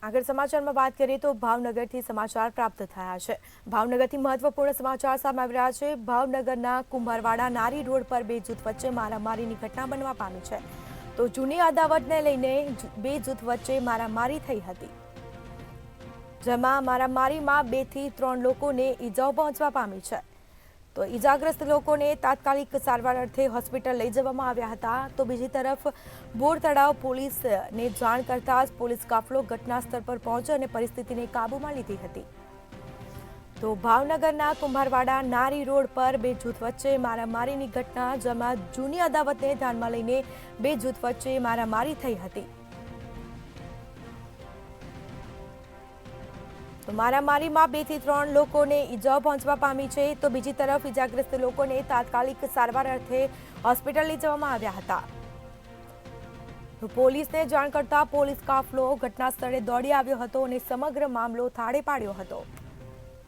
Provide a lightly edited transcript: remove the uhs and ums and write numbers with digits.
આગળ સમાચારમાં વાત કરીએ તો ભાવનગરથી સમાચાર પ્રાપ્ત થયા છે। ભાવનગરથી મહત્વપૂર્ણ સમાચાર સામે આવી રહ્યા છે। ભાવનગરના કુંભારવાડા નારી રોડ પર બે જૂથ વચ્ચે મારામારીની ઘટના બનવા પામી છે। તો જૂની અદાવતને લઈને બે જૂથ વચ્ચે મારામારી થઈ હતી, જેમાં મારામારીમાં 2 થી 3 લોકોને ઈજાઓ પહોંચવા પામી છે। તો ઈજાગ્રસ્ત લોકોને તાત્કાલિક સારવાર અર્થે હોસ્પિટલ લઈ જવામાં આવ્યા હતા। તો બીજી તરફ બોર તળાવ પોલીસને જાણ કરતા જ પોલીસ કાફલો ઘટના સ્થળ પર પહોંચ્યો અને પરિસ્થિતિને કાબૂમાં લીધી હતી। તો ભાવનગરના કુંભારવાડા નારી રોડ પર બે જૂથ વચ્ચે મારામારીની ઘટના, જેમાં જૂની અદાવતને ધ્યાનમાં લઈને બે જૂથ વચ્ચે મારામારી થઈ હતી। તો મારામારીમાં 2 થી 3 લોકોને ઈજાઓ પહોંચવા પામી છે। તો બીજી તરફ ઈજાગ્રસ્ત લોકોને તાત્કાલિક સારવાર અર્થે હોસ્પિટલ લઈ જવામાં આવ્યા હતા। તો પોલીસને જાણ કરતા પોલીસ કાફલો ઘટના સ્થળે દોડી આવ્યો હતો અને સમગ્ર મામલો થાળે પાડ્યો હતો।